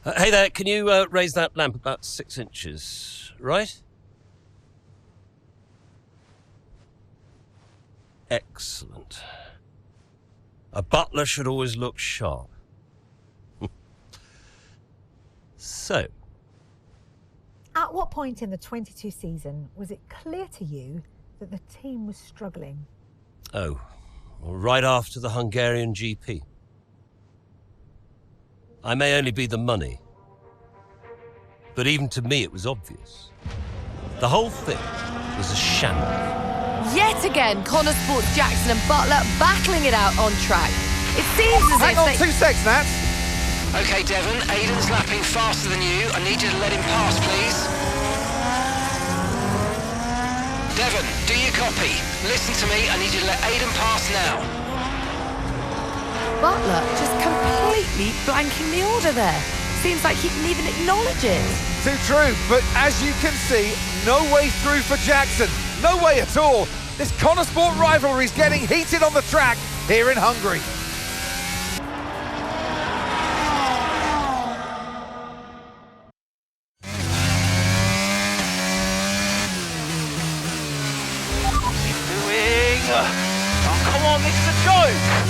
Hey there, can you raise that lamp about 6 inches, right? Excellent. A butler should always look sharp. So. At what point in the 22 season was it clear to you that the team was struggling? Oh, well, right after the Hungarian GP. I may only be the money, but even to me it was obvious. The whole thing was a shambles. Yet again, Konnersport Jackson and Butler battling it out on track. It seems as Hang if on, they... 2 seconds, Nat. Okay, Devon, Aiden's lapping faster than you. I need you to let him pass, please. Devon, do you copy? Listen to me, I need you to let Aiden pass now. Butler just completely blanking the order there. Seems like he didn't even acknowledge it. Too true, but as you can see, no way through for Jackson. No way at all. This Konnersport rivalry is getting heated on the track here in Hungary. Oh, come on, this is a joke!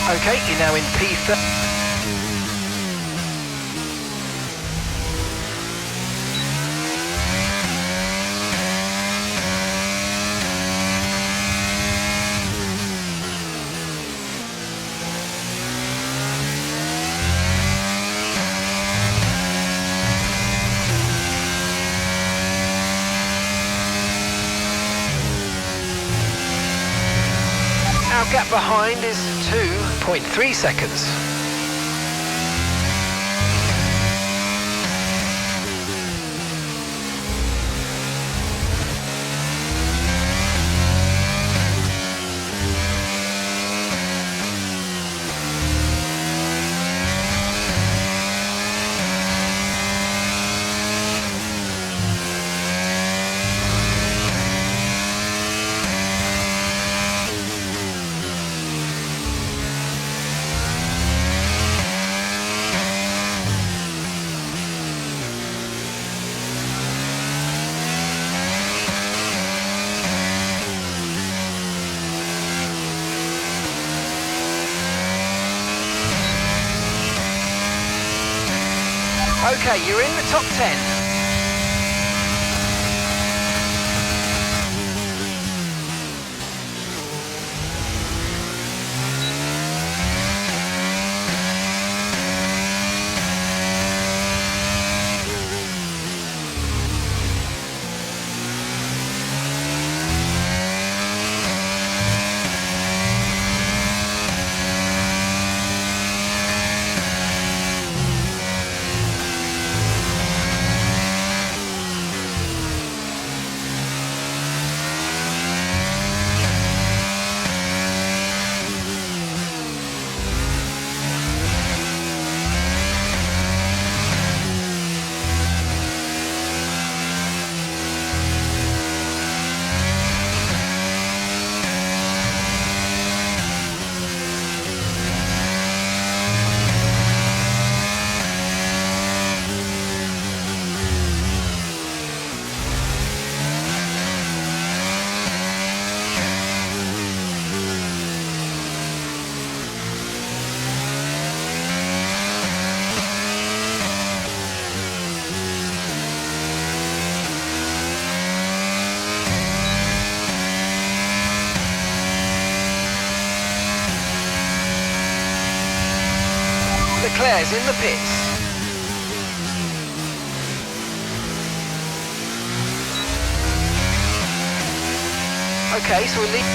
Okay, you're now in P30. Our gap behind is 2.3 seconds. Okay, you're in the top 10. Leclerc's in the pits. Okay, so we leave.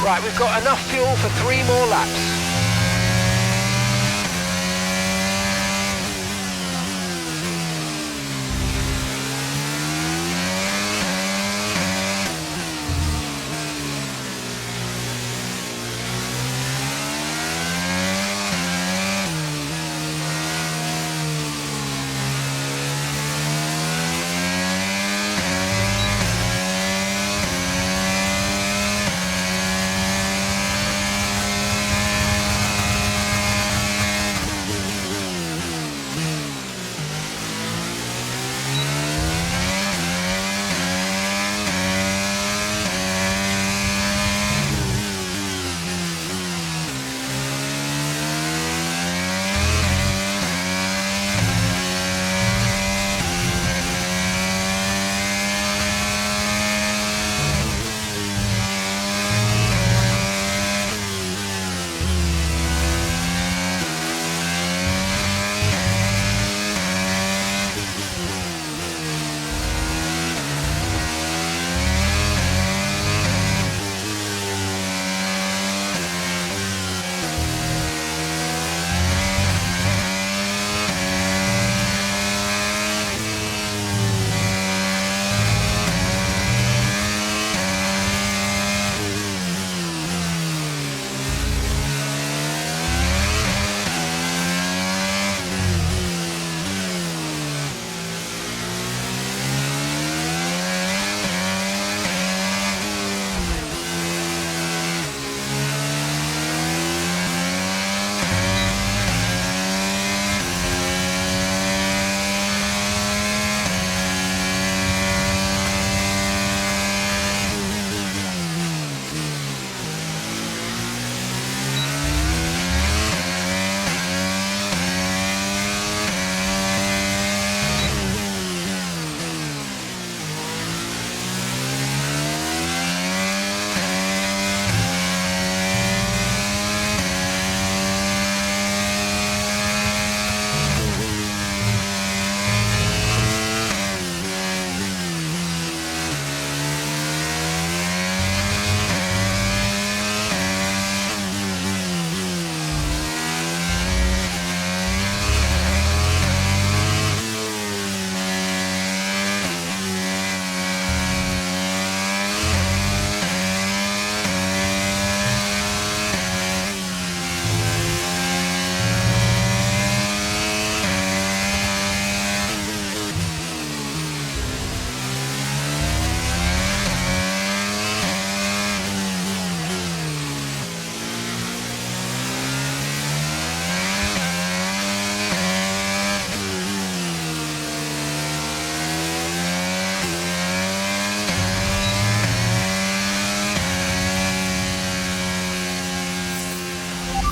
Right, we've got enough fuel for 3 more laps.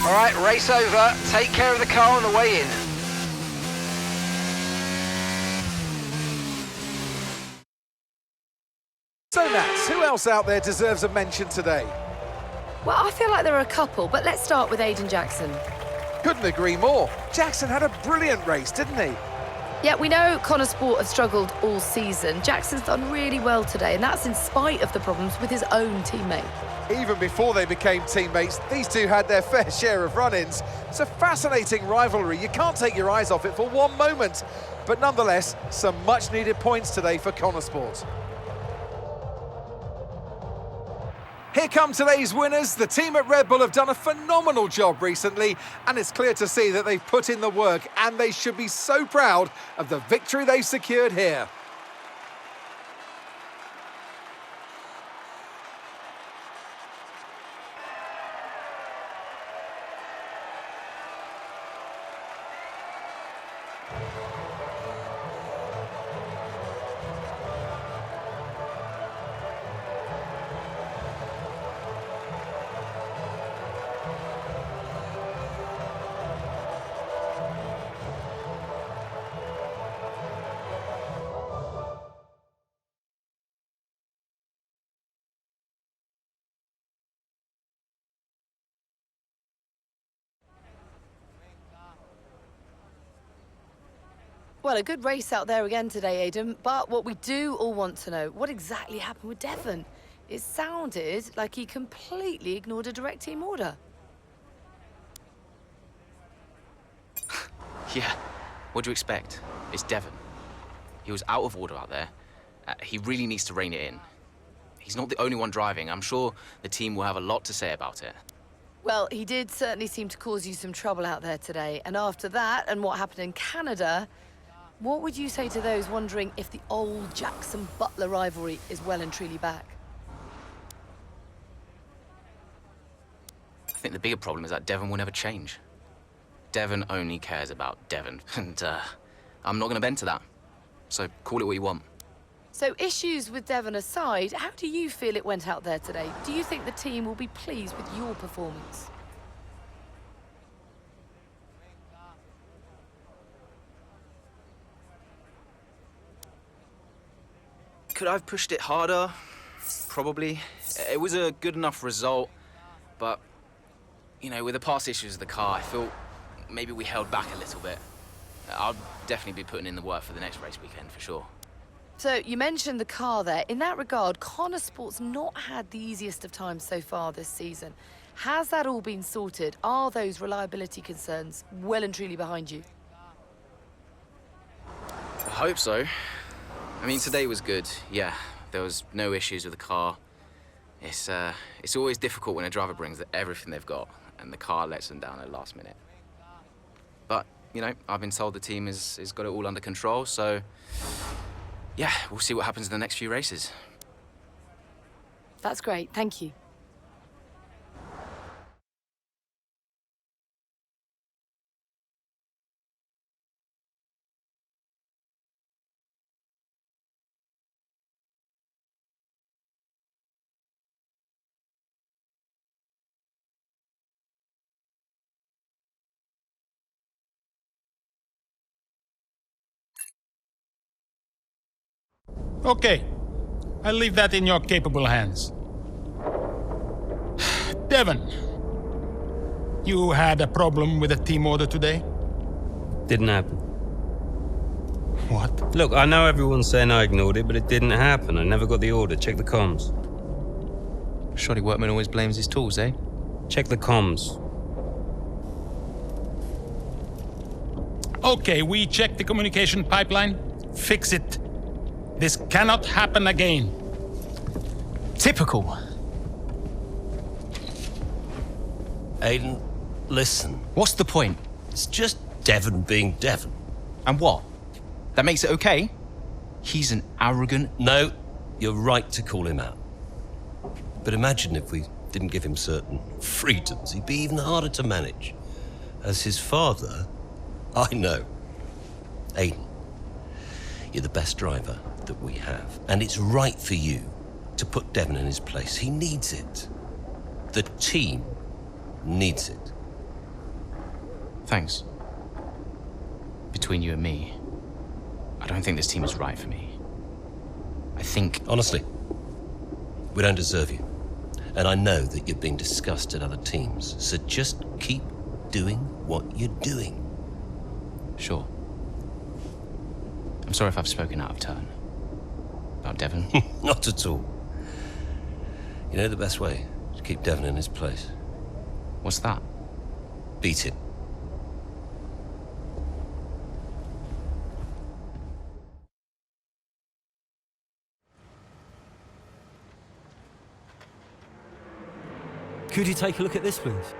All right, race over. Take care of the car on the way in. So Nats, who else out there deserves a mention today? Well, I feel like there are a couple, but let's start with Aiden Jackson. Couldn't agree more. Jackson had a brilliant race, didn't he? Yeah, we know Konnersport have struggled all season. Jackson's done really well today, and that's in spite of the problems with his own teammate. Even before they became teammates, these two had their fair share of run-ins. It's a fascinating rivalry. You can't take your eyes off it for one moment. But nonetheless, some much-needed points today for Konnersport. Here come today's winners. The team at Red Bull have done a phenomenal job recently, and it's clear to see that they've put in the work, and they should be so proud of the victory they've secured here. Well, a good race out there again today, Aiden, but what we do all want to know, what exactly happened with Devon? It sounded like he completely ignored a direct team order. Yeah, what do you expect? It's Devon. He was out of order out there. He really needs to rein it in. He's not the only one driving. I'm sure the team will have a lot to say about it. Well, he did certainly seem to cause you some trouble out there today, and after that and what happened in Canada, what would you say to those wondering if the old Jackson-Butler rivalry is well and truly back? I think the bigger problem is that Devon will never change. Devon only cares about Devon, and I'm not going to bend to that. So call it what you want. So issues with Devon aside, how do you feel it went out there today? Do you think the team will be pleased with your performance? Could I have pushed it harder? Probably. It was a good enough result, but, you know, with the past issues of the car, I feel maybe we held back a little bit. I'll definitely be putting in the work for the next race weekend, for sure. So, you mentioned the car there. In that regard, Konnersport's not had the easiest of times so far this season. Has that all been sorted? Are those reliability concerns well and truly behind you? I hope so. I mean, today was good, yeah. There was no issues with the car. It's always difficult when a driver brings everything they've got and the car lets them down at the last minute. But, you know, I've been told the team has got it all under control, so yeah, we'll see what happens in the next few races. That's great, thank you. Okay, I'll leave that in your capable hands. Devon, you had a problem with a team order today? Didn't happen. What? Look, I know everyone's saying I ignored it, but it didn't happen. I never got the order. Check the comms. Shoddy workman always blames his tools, eh? Check the comms. Okay, we checked the communication pipeline. Fix it. This cannot happen again. Typical. Aiden, listen. What's the point? It's just Devon being Devon. And what? That makes it okay? He's an arrogant... No, you're right to call him out. But imagine if we didn't give him certain freedoms. He'd be even harder to manage. As his father, I know. Aiden, you're the best driver that we have. And it's right for you to put Devon in his place. He needs it. The team needs it. Thanks. Between you and me, I don't think this team is right for me. I think... Honestly, we don't deserve you. And I know that you're being discussed at other teams, so just keep doing what you're doing. Sure. I'm sorry if I've spoken out of turn. About Devon. Not at all. You know the best way to keep Devon in his place? What's that? Beat him. Could you take a look at this, please?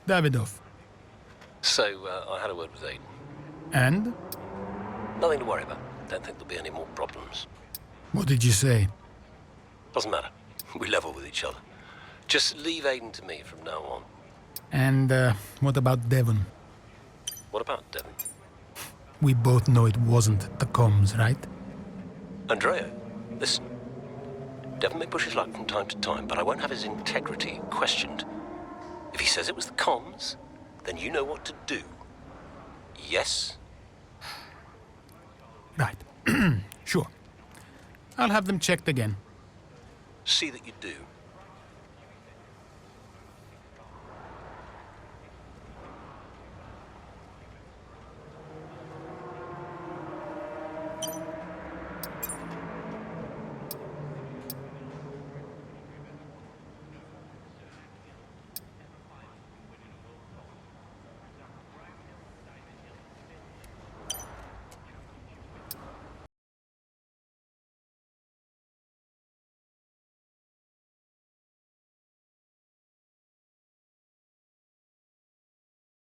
Davidoff. So, I had a word with Aiden. And? Nothing to worry about. Don't think there'll be any more problems. What did you say? Doesn't matter. We level with each other. Just leave Aiden to me from now on. And what about Devon? What about Devon? We both know it wasn't the comms, right? Andrea, listen. Devon may push his luck from time to time, but I won't have his integrity questioned. If he says it was the comms, then you know what to do. Yes? Right. Sure. I'll have them checked again. See that you do.